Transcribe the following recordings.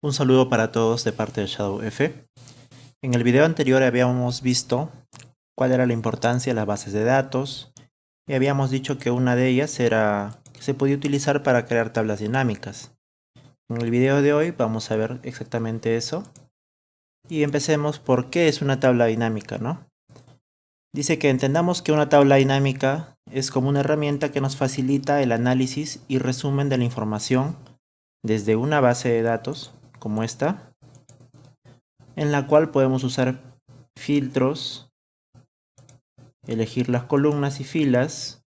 Un saludo para todos de parte de ShadowF. En el video anterior habíamos visto cuál era la importancia de las bases de datos y habíamos dicho que una de ellas era que se podía utilizar para crear tablas dinámicas. En el video de hoy vamos a ver exactamente eso y empecemos por qué es una tabla dinámica, ¿no? Dice que entendamos que una tabla dinámica es como una herramienta que nos facilita el análisis y resumen de la información desde una base de datos como esta, en la cual podemos usar filtros, elegir las columnas y filas,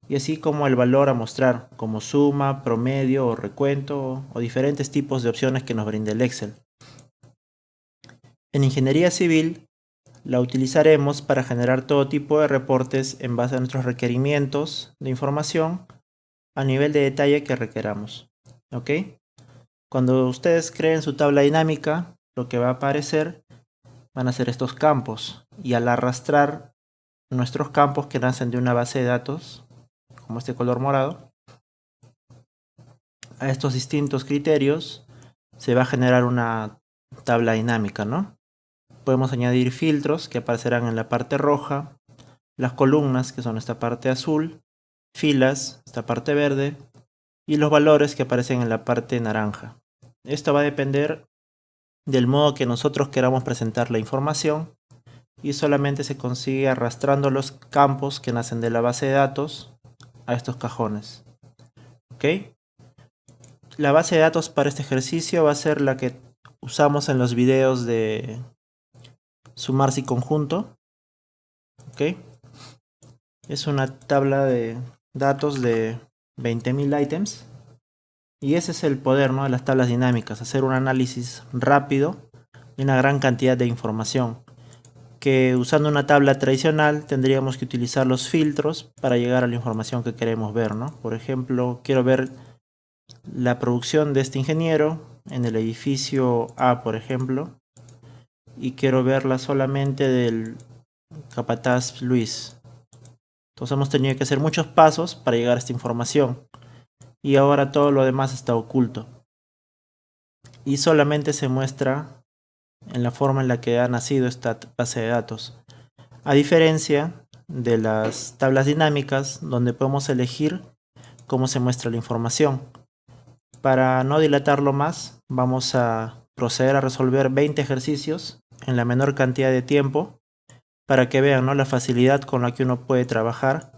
y así como el valor a mostrar, como suma, promedio o recuento, o diferentes tipos de opciones que nos brinda el Excel. En ingeniería civil la utilizaremos para generar todo tipo de reportes en base a nuestros requerimientos de información a nivel de detalle que requeramos. ¿Ok? Cuando ustedes creen su tabla dinámica, lo que va a aparecer van a ser estos campos, y al arrastrar nuestros campos que nacen de una base de datos, como este color morado, a estos distintos criterios se va a generar una tabla dinámica, ¿no? Podemos añadir filtros que aparecerán en la parte roja, las columnas que son esta parte azul, filas, esta parte verde, y los valores que aparecen en la parte naranja. Esto va a depender del modo que nosotros queramos presentar la información y solamente se consigue arrastrando los campos que nacen de la base de datos a estos cajones. ¿Ok? La base de datos para este ejercicio va a ser la que usamos en los videos de sumarse y conjunto. ¿Ok? Es una tabla de datos de 20.000 ítems. Y ese es el poder, ¿no?, de las tablas dinámicas, hacer un análisis rápido de una gran cantidad de información. Que usando una tabla tradicional tendríamos que utilizar los filtros para llegar a la información que queremos ver, ¿no? Por ejemplo, quiero ver la producción de este ingeniero en el edificio A, por ejemplo, y quiero verla solamente del capataz Luis. Entonces hemos tenido que hacer muchos pasos para llegar a esta información y ahora todo lo demás está oculto y solamente se muestra en la forma en la que ha nacido esta base de datos. A diferencia de las tablas dinámicas, donde podemos elegir cómo se muestra la información. Para no dilatarlo más, vamos a proceder a resolver 20 ejercicios en la menor cantidad de tiempo para que vean, ¿no?, la facilidad con la que uno puede trabajar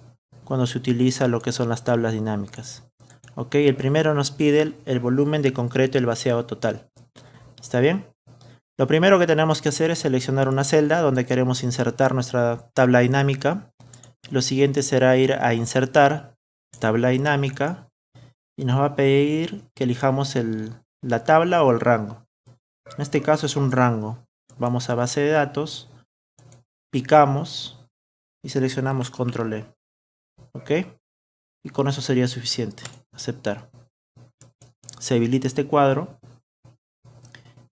cuando se utiliza lo que son las tablas dinámicas. Ok, el primero nos pide el volumen de concreto y el vaciado total. ¿Está bien? Lo primero que tenemos que hacer es seleccionar una celda donde queremos insertar nuestra tabla dinámica. Lo siguiente será ir a insertar tabla dinámica y nos va a pedir que elijamos la tabla o el rango. En este caso es un rango. Vamos a base de datos, picamos y seleccionamos control E. ¿Ok? Y con eso sería suficiente. Aceptar. Se habilita este cuadro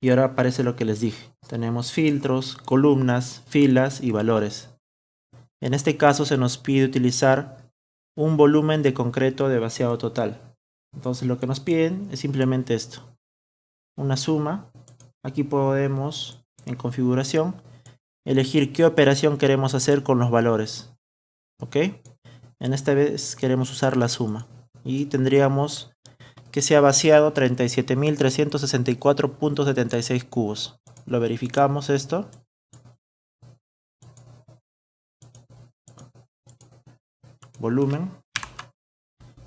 y ahora aparece lo que les dije. Tenemos filtros, columnas, filas y valores. En este caso se nos pide utilizar un volumen de concreto de vaciado total. Entonces lo que nos piden es simplemente esto. Una suma. Aquí podemos, en configuración, elegir qué operación queremos hacer con los valores. ¿Ok? En esta vez queremos usar la suma. Y tendríamos que sea vaciado 37.364.76 cubos. Lo verificamos esto. Volumen.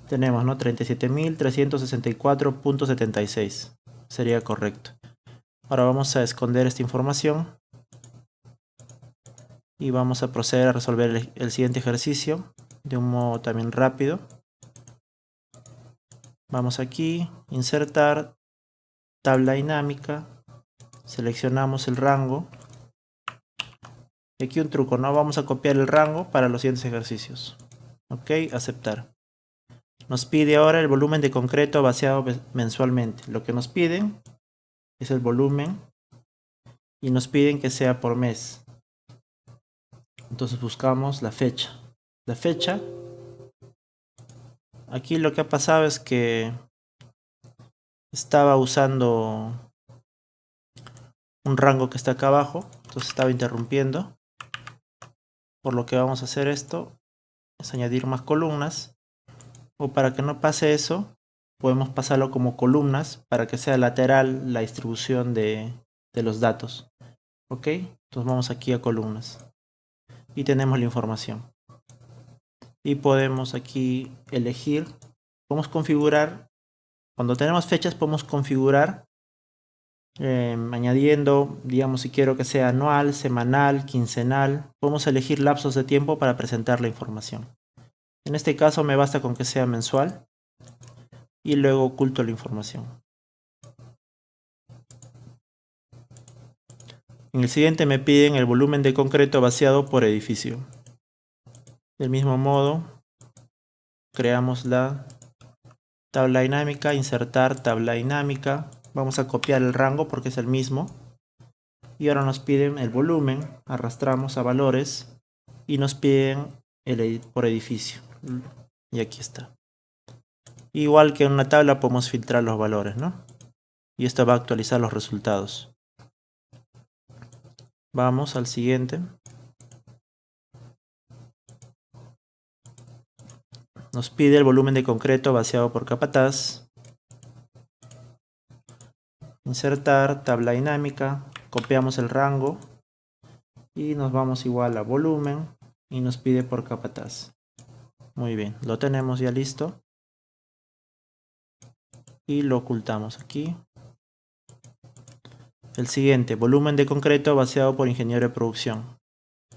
Tenemos, ¿no?, 37.364.76. Sería correcto. Ahora vamos a esconder esta información. Y vamos a proceder a resolver el siguiente ejercicio de un modo también rápido. Vamos aquí, insertar, tabla dinámica. Seleccionamos el rango. Y aquí un truco, ¿no? Vamos a copiar el rango para los siguientes ejercicios. Ok, aceptar. Nos pide ahora el volumen de concreto vaciado mensualmente. Lo que nos piden es el volumen y nos piden que sea por mes. Entonces buscamos la fecha. La fecha, aquí lo que ha pasado es que estaba usando un rango que está acá abajo, entonces estaba interrumpiendo. Por lo que vamos a hacer esto es añadir más columnas, o para que no pase eso podemos pasarlo como columnas para que sea lateral la distribución de los datos. Ok, entonces vamos aquí a columnas y tenemos la información y podemos aquí elegir, podemos configurar, cuando tenemos fechas podemos configurar añadiendo, digamos, si quiero que sea anual, semanal, quincenal, podemos elegir lapsos de tiempo para presentar la información. En este caso me basta con que sea mensual y luego oculto la información. En el siguiente me piden el volumen de concreto vaciado por edificio. Del mismo modo, creamos la tabla dinámica, insertar tabla dinámica. Vamos a copiar el rango porque es el mismo. Y ahora nos piden el volumen, arrastramos a valores y nos piden por edificio. Y aquí está. Igual que en una tabla podemos filtrar los valores, ¿no? Y esto va a actualizar los resultados. Vamos al siguiente. Nos pide el volumen de concreto vaciado por capataz. Insertar, tabla dinámica, copiamos el rango y nos vamos igual a volumen y nos pide por capataz. Muy bien, lo tenemos ya listo. Y lo ocultamos aquí. El siguiente, volumen de concreto vaciado por ingeniero de producción.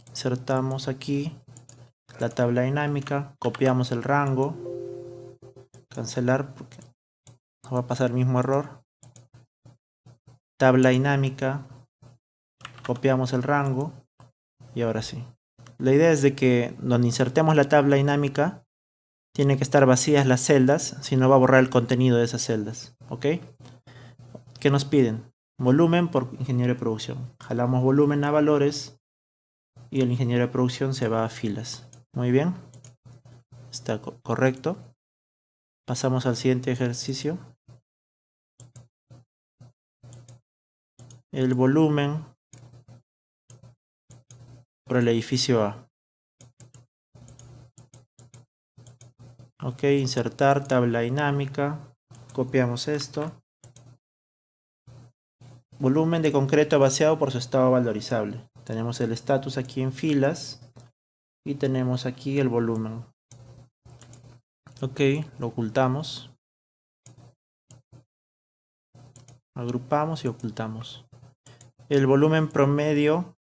Insertamos aquí la tabla dinámica, copiamos el rango, cancelar porque nos va a pasar el mismo error. Tabla dinámica, copiamos el rango y ahora sí. La idea es de que donde insertemos la tabla dinámica tienen que estar vacías las celdas, si no va a borrar el contenido de esas celdas. ¿Ok? ¿Qué nos piden? Volumen por ingeniero de producción. Jalamos volumen a valores y el ingeniero de producción se va a filas. Muy bien. Está correcto. Pasamos al siguiente ejercicio. El volumen por el edificio A. Ok, insertar tabla dinámica. Copiamos esto. Volumen de concreto vaciado por su estado valorizable. Tenemos el estatus aquí en filas y tenemos aquí el volumen. Ok, lo ocultamos. Agrupamos y ocultamos. El volumen promedio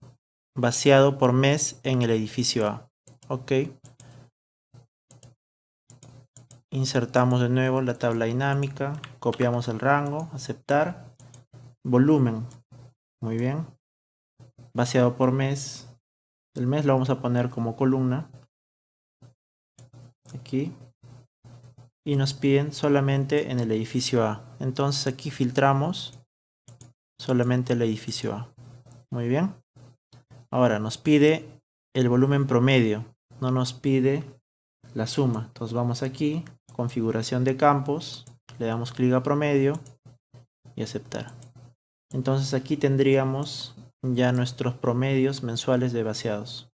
vaciado por mes en el edificio A. Ok. Insertamos de nuevo la tabla dinámica. Copiamos el rango. Aceptar. Volumen. Muy bien. Vaciado por mes. El mes lo vamos a poner como columna. Aquí. Y nos piden solamente en el edificio A. Entonces aquí filtramos solamente el edificio A. Muy bien. Ahora nos pide el volumen promedio. No nos pide la suma. Entonces vamos aquí. Configuración de campos. Le damos clic a promedio. Y aceptar. Entonces aquí tendríamos ya nuestros promedios mensuales de vaciados.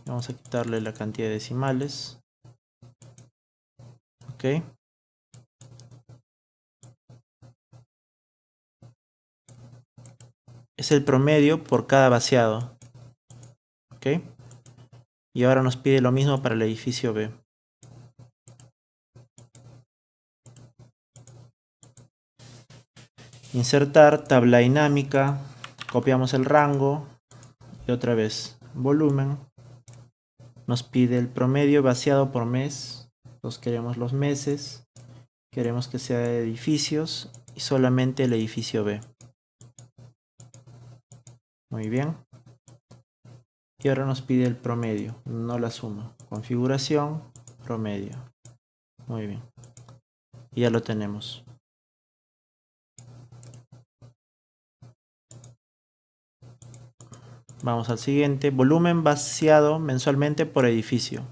Vamos a quitarle la cantidad de decimales. Ok. Es el promedio por cada vaciado. Ok. Y ahora nos pide lo mismo para el edificio B. Insertar tabla dinámica. Copiamos el rango. Y otra vez volumen. Nos pide el promedio vaciado por mes. Entonces queremos los meses. Queremos que sea de edificios. Y solamente el edificio B. Muy bien. Y ahora nos pide el promedio, no la suma. Configuración, promedio. Muy bien. Y ya lo tenemos. Vamos al siguiente. Volumen vaciado mensualmente por edificio.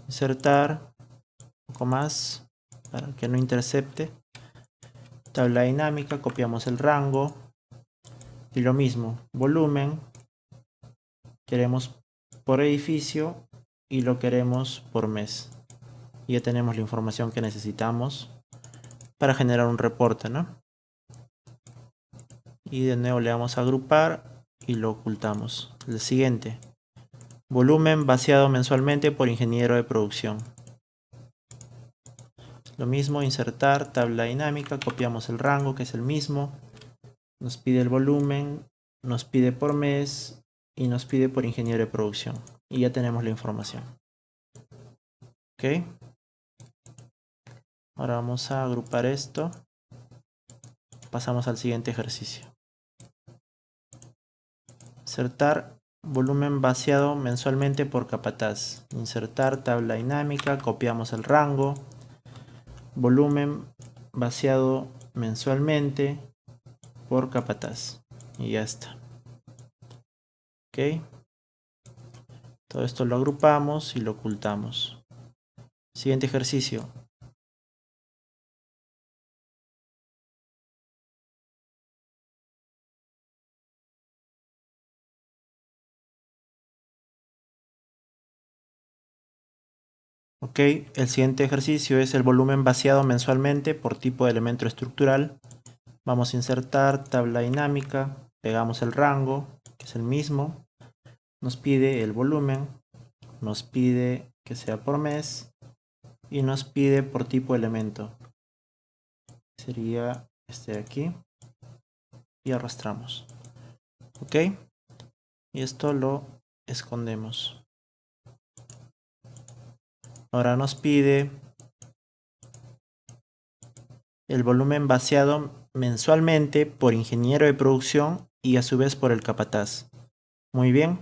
Insertar un poco más para que no intercepte. tabla dinámica, copiamos el rango. Y lo mismo, volumen, queremos por edificio y lo queremos por mes. Y ya tenemos la información que necesitamos para generar un reporte, ¿no? Y de nuevo le damos a agrupar y lo ocultamos. El siguiente, volumen vaciado mensualmente por ingeniero de producción. Lo mismo, insertar, tabla dinámica, copiamos el rango que es el mismo. Nos pide el volumen, nos pide por mes y nos pide por ingeniero de producción. Y ya tenemos la información. Ok. Ahora vamos a agrupar esto. Pasamos al siguiente ejercicio. Insertar volumen vaciado mensualmente por capataz. Insertar tabla dinámica, copiamos el rango. Volumen vaciado mensualmente por capataz. Y ya está. Ok. Todo esto lo agrupamos y lo ocultamos. Siguiente ejercicio. Ok, el siguiente ejercicio es el volumen vaciado mensualmente por tipo de elemento estructural. Vamos a insertar tabla dinámica, pegamos el rango, que es el mismo. Nos pide el volumen, nos pide que sea por mes y nos pide por tipo de elemento. Sería este de aquí. Y arrastramos. Ok, y esto lo escondemos. Ahora nos pide el volumen vaciado mensualmente por ingeniero de producción y a su vez por el capataz. Muy bien.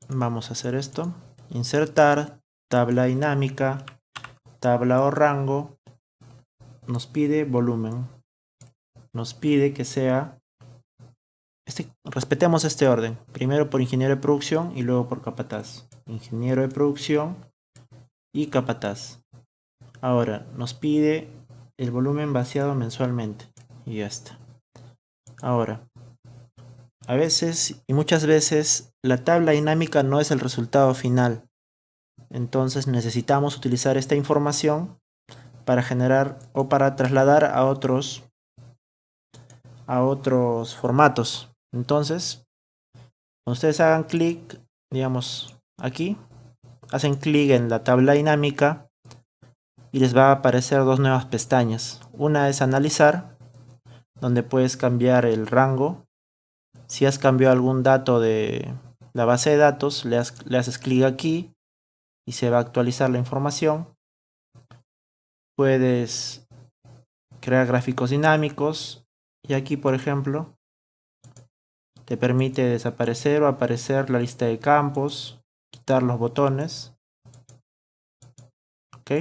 Vamos a hacer esto. Insertar, tabla dinámica, tabla o rango. Nos pide volumen. Nos pide que sea... respetemos este orden. Primero por ingeniero de producción y luego por capataz. Ingeniero de producción y capataz. Ahora nos pide el volumen vaciado mensualmente. Y ya está. Ahora, a veces y muchas veces la tabla dinámica no es el resultado final. Entonces necesitamos utilizar esta información para generar o para trasladar a otros formatos. Entonces, cuando ustedes hagan clic, digamos aquí, hacen clic en la tabla dinámica y les va a aparecer dos nuevas pestañas. Una es analizar, donde puedes cambiar el rango. Si has cambiado algún dato de la base de datos, le haces clic aquí y se va a actualizar la información. Puedes crear gráficos dinámicos y aquí, por ejemplo, te permite desaparecer o aparecer la lista de campos, quitar los botones. ¿Ok?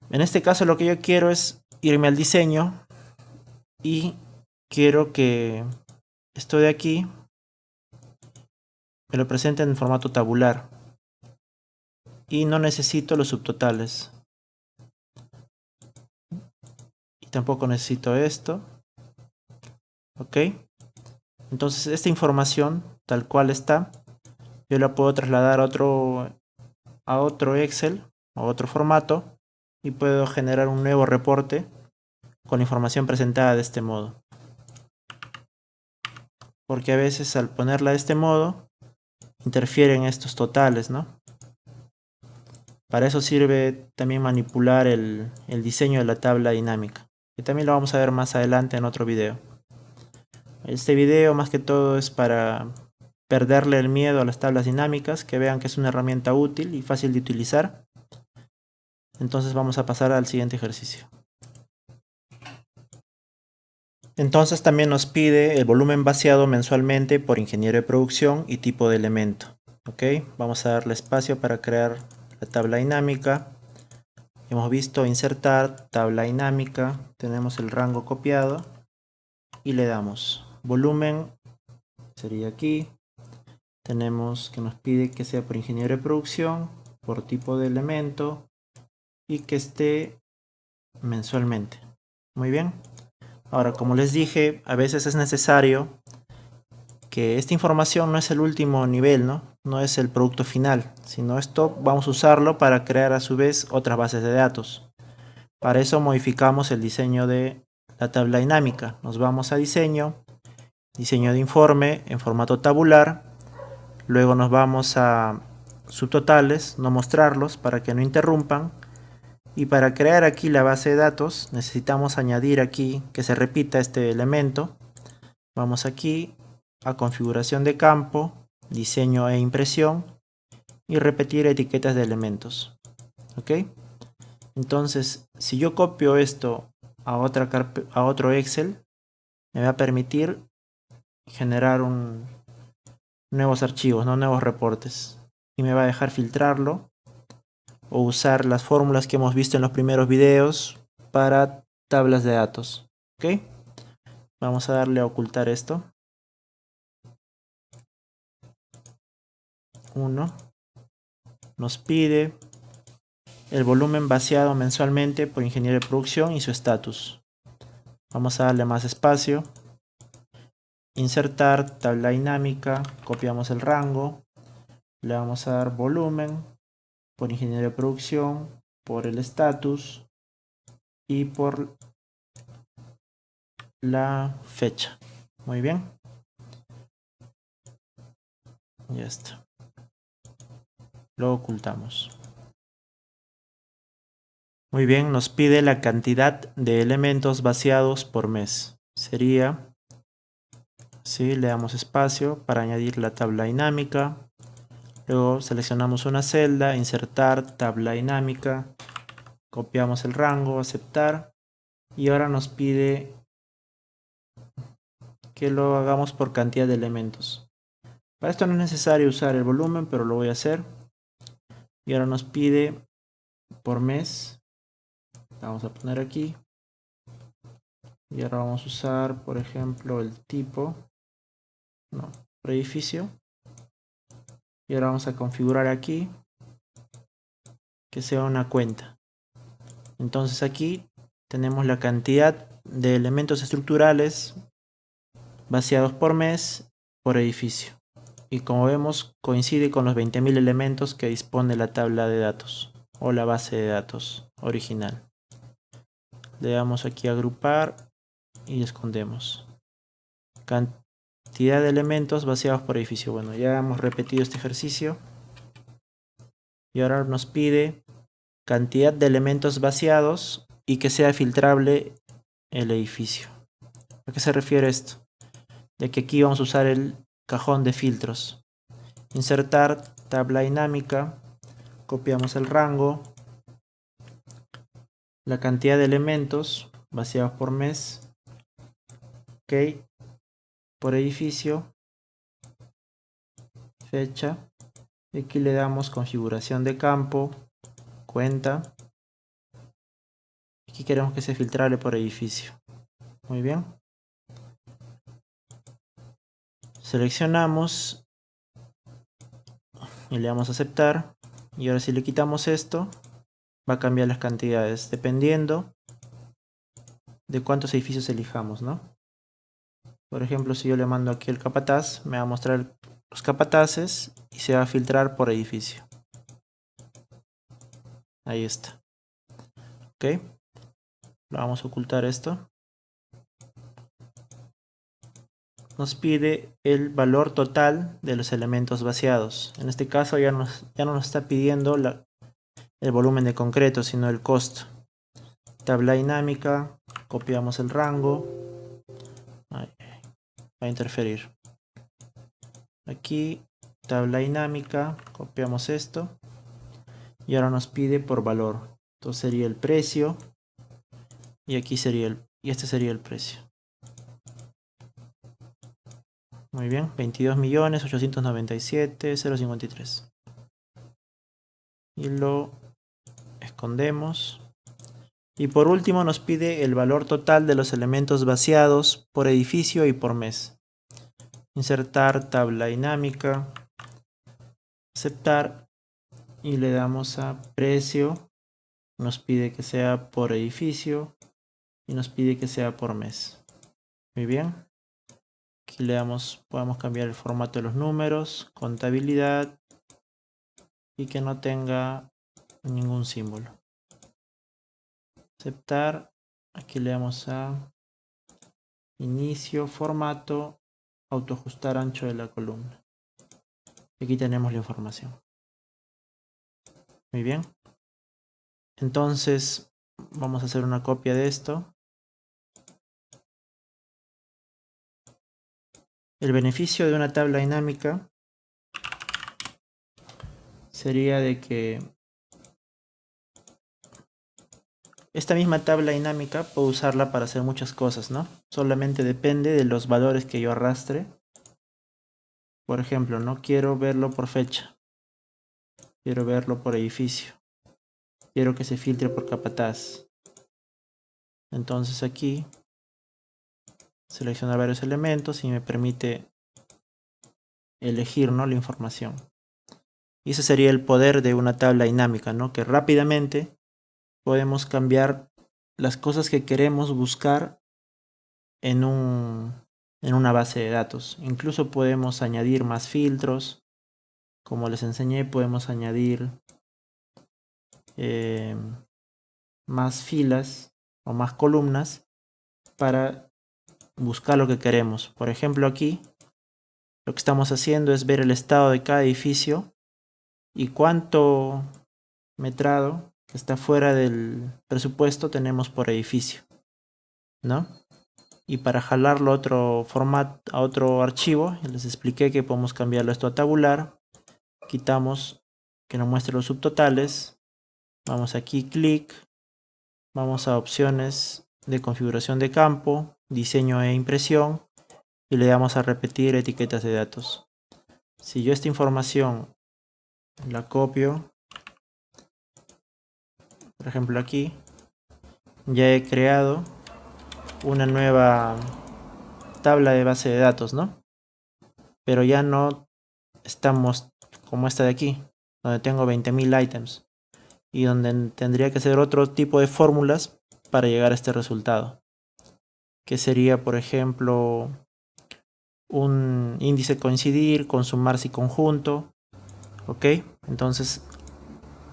En este caso lo que yo quiero es irme al diseño y quiero que esto de aquí me lo presente en formato tabular y no necesito los subtotales y tampoco necesito esto. ¿Ok? Entonces esta información tal cual está, yo la puedo trasladar a otro Excel o otro formato y puedo generar un nuevo reporte con la información presentada de este modo. Porque a veces al ponerla de este modo interfieren estos totales, ¿no? Para eso sirve también manipular el diseño de la tabla dinámica, que también lo vamos a ver más adelante en otro video. Este video más que todo es para perderle el miedo a las tablas dinámicas, que vean que es una herramienta útil y fácil de utilizar. Entonces vamos a pasar al siguiente ejercicio. Entonces también nos pide el volumen vaciado mensualmente por ingeniero de producción y tipo de elemento. Ok, vamos a darle espacio para crear la tabla dinámica. Hemos visto insertar, tabla dinámica, tenemos el rango copiado y le damos volumen, sería aquí. Tenemos que nos pide que sea por ingeniero de producción, por tipo de elemento y que esté mensualmente. Muy bien. Ahora, como les dije, a veces es necesario que esta información no es el último nivel, ¿no? No es el producto final, sino esto vamos a usarlo para crear a su vez otras bases de datos. Para eso modificamos el diseño de la tabla dinámica. Nos vamos a diseño, diseño de informe en formato tabular. Luego nos vamos a subtotales, no mostrarlos para que no interrumpan. Y para crear aquí la base de datos necesitamos añadir aquí que se repita este elemento. Vamos aquí a configuración de campo, diseño e impresión y repetir etiquetas de elementos. ¿Ok? Entonces, si yo copio esto a otro Excel, me va a permitir generar nuevos archivos, ¿no? Nuevos reportes. Y me va a dejar filtrarlo o usar las fórmulas que hemos visto en los primeros videos para tablas de datos. ¿Ok? Vamos a darle a ocultar esto. 1. Nos pide el volumen vaciado mensualmente por ingeniero de producción y su estatus. Vamos a darle más espacio. Insertar tabla dinámica, copiamos el rango, le vamos a dar volumen por ingeniero de producción, por el estatus y por la fecha. Muy bien. Ya está. Lo ocultamos. Muy bien, nos pide la cantidad de elementos vaciados por mes. Sería, sí, le damos espacio para añadir la tabla dinámica. Luego seleccionamos una celda, insertar tabla dinámica, copiamos el rango, aceptar. Y ahora nos pide que lo hagamos por cantidad de elementos. Para esto no es necesario usar el volumen, pero lo voy a hacer. Y ahora nos pide por mes. Vamos a poner aquí. Y ahora vamos a usar, por ejemplo, el tipo. No, por edificio. Y ahora vamos a configurar aquí que sea una cuenta. Entonces aquí tenemos la cantidad de elementos estructurales vaciados por mes por edificio. Y como vemos coincide con los 20.000 elementos que dispone la tabla de datos o la base de datos original. Le damos aquí a agrupar y escondemos. Cantidad de elementos vaciados por edificio. Bueno, ya hemos repetido este ejercicio. Y ahora nos pide cantidad de elementos vaciados y que sea filtrable el edificio. ¿A qué se refiere esto? Ya que aquí vamos a usar el cajón de filtros. Insertar tabla dinámica, copiamos el rango, la cantidad de elementos vaciados por mes, ok, por edificio, fecha, y aquí le damos configuración de campo, cuenta, aquí queremos que sea filtrable por edificio. Muy bien, seleccionamos y le damos a aceptar. Y ahora si le quitamos esto, va a cambiar las cantidades dependiendo de cuántos edificios elijamos, ¿no? Por ejemplo, si yo le mando aquí el capataz, me va a mostrar los capataces y se va a filtrar por edificio. Ahí está. Ok. Vamos a ocultar esto. Nos pide el valor total de los elementos vaciados. En este caso ya no nos está pidiendo el volumen de concreto, sino el costo. Tabla dinámica, copiamos el rango. Ahí, va a interferir. Aquí, tabla dinámica, copiamos esto. Y ahora nos pide por valor. Entonces sería el precio. Y aquí sería este sería el precio. Muy bien, 22.897.053. Y lo escondemos. Y por último nos pide el valor total de los elementos vaciados por edificio y por mes. Insertar tabla dinámica, aceptar y le damos a precio nos pide que sea por edificio y nos pide que sea por mes. Muy bien. Aquí le damos, podemos cambiar el formato de los números, contabilidad y que no tenga ningún símbolo. Aceptar. Aquí le damos a inicio, formato, autoajustar ancho de la columna. Aquí tenemos la información. Muy bien. Entonces vamos a hacer una copia de esto. El beneficio de una tabla dinámica sería de que esta misma tabla dinámica puedo usarla para hacer muchas cosas, ¿no? Solamente depende de los valores que yo arrastre. Por ejemplo, no quiero verlo por fecha. Quiero verlo por edificio. Quiero que se filtre por capataz. Entonces aquí seleccionar varios elementos y me permite elegir, ¿no?, la información. Y ese sería el poder de una tabla dinámica, ¿no? Que rápidamente podemos cambiar las cosas que queremos buscar en una base de datos. Incluso podemos añadir más filtros. Como les enseñé, podemos añadir más filas o más columnas para buscar lo que queremos. Por ejemplo, aquí lo que estamos haciendo es ver el estado de cada edificio y cuánto metrado que está fuera del presupuesto tenemos por edificio, ¿no? Y para jalarlo a otro formato, a otro archivo, les expliqué que podemos cambiarlo esto a tabular. Quitamos que nos muestre los subtotales. Vamos aquí, clic. Vamos a opciones de configuración de campo, diseño e impresión. Y le damos a repetir etiquetas de datos. Si yo esta información la copio, por ejemplo aquí, ya he creado una nueva tabla de base de datos, ¿no? Pero ya no estamos como esta de aquí, donde tengo 20.000 ítems y donde tendría que hacer otro tipo de fórmulas para llegar a este resultado, que sería, por ejemplo, un índice coincidir con sumarse y conjunto. Ok, entonces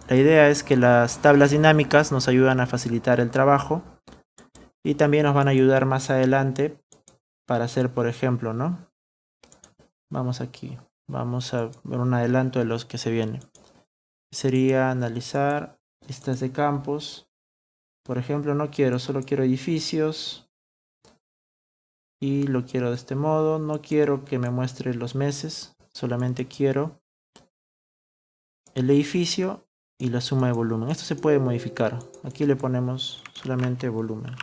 la idea es que las tablas dinámicas nos ayudan a facilitar el trabajo y también nos van a ayudar más adelante para hacer, por ejemplo, ¿no? Vamos aquí, vamos a ver un adelanto de los que se vienen. Sería analizar listas de campos. Por ejemplo, solo quiero edificios y lo quiero de este modo. No quiero que me muestre los meses, solamente quiero el edificio y la suma de volumen. Esto se puede modificar. Aquí le ponemos solamente volumen.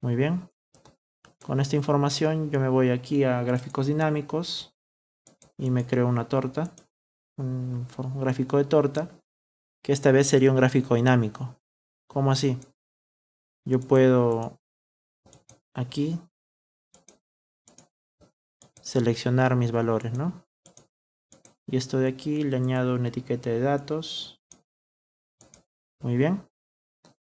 Muy bien. Con esta información yo me voy aquí a gráficos dinámicos y me creo una torta, un gráfico de torta, que esta vez sería un gráfico dinámico. ¿Cómo así? Yo puedo aquí seleccionar mis valores, ¿no? Y esto de aquí le añado una etiqueta de datos. Muy bien.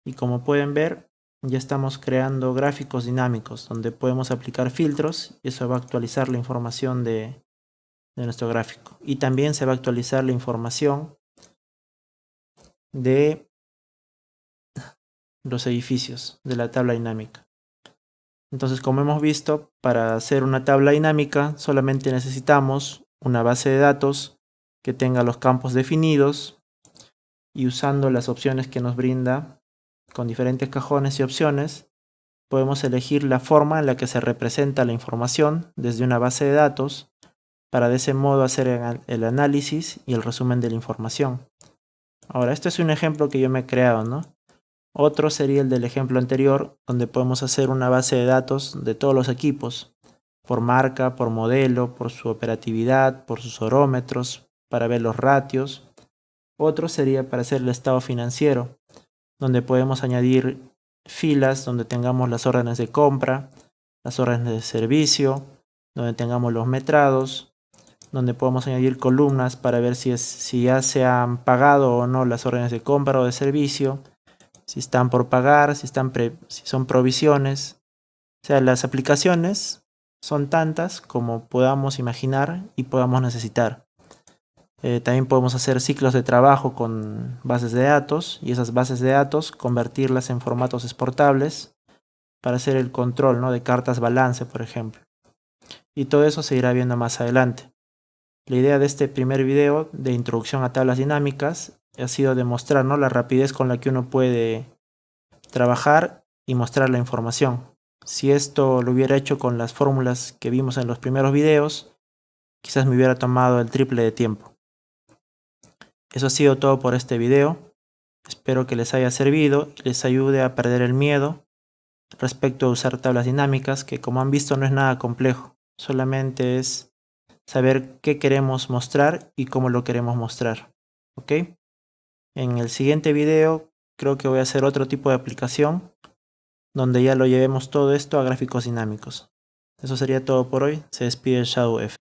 Y como pueden ver, ya estamos creando gráficos dinámicos donde podemos aplicar filtros y eso va a actualizar la información de nuestro gráfico. Y también se va a actualizar la información de los edificios de la tabla dinámica. Entonces, como hemos visto, para hacer una tabla dinámica solamente necesitamos una base de datos que tenga los campos definidos y usando las opciones que nos brinda con diferentes cajones y opciones, podemos elegir la forma en la que se representa la información desde una base de datos para de ese modo hacer el análisis y el resumen de la información. Ahora, este es un ejemplo que yo me he creado, ¿no? Otro sería el del ejemplo anterior, donde podemos hacer una base de datos de todos los equipos, por marca, por modelo, por su operatividad, por sus orómetros, para ver los ratios. Otro sería para hacer el estado financiero, donde podemos añadir filas donde tengamos las órdenes de compra, las órdenes de servicio, donde tengamos los metrados, donde podemos añadir columnas para ver si ya se han pagado o no las órdenes de compra o de servicio, si están por pagar, si son provisiones. O sea, las aplicaciones son tantas como podamos imaginar y podamos necesitar. También podemos hacer ciclos de trabajo con bases de datos y esas bases de datos convertirlas en formatos exportables para hacer el control, ¿no?, de cartas balance, por ejemplo. Y todo eso se irá viendo más adelante. La idea de este primer video de introducción a tablas dinámicas ha sido demostrar, ¿no?, la rapidez con la que uno puede trabajar y mostrar la información. Si esto lo hubiera hecho con las fórmulas que vimos en los primeros videos, quizás me hubiera tomado el triple de tiempo. Eso ha sido todo por este video. Espero que les haya servido y les ayude a perder el miedo respecto a usar tablas dinámicas, que como han visto no es nada complejo. Solamente es saber qué queremos mostrar y cómo lo queremos mostrar. ¿Ok? En el siguiente video creo que voy a hacer otro tipo de aplicación donde ya lo llevemos todo esto a gráficos dinámicos. Eso sería todo por hoy. Se despide ShadowF.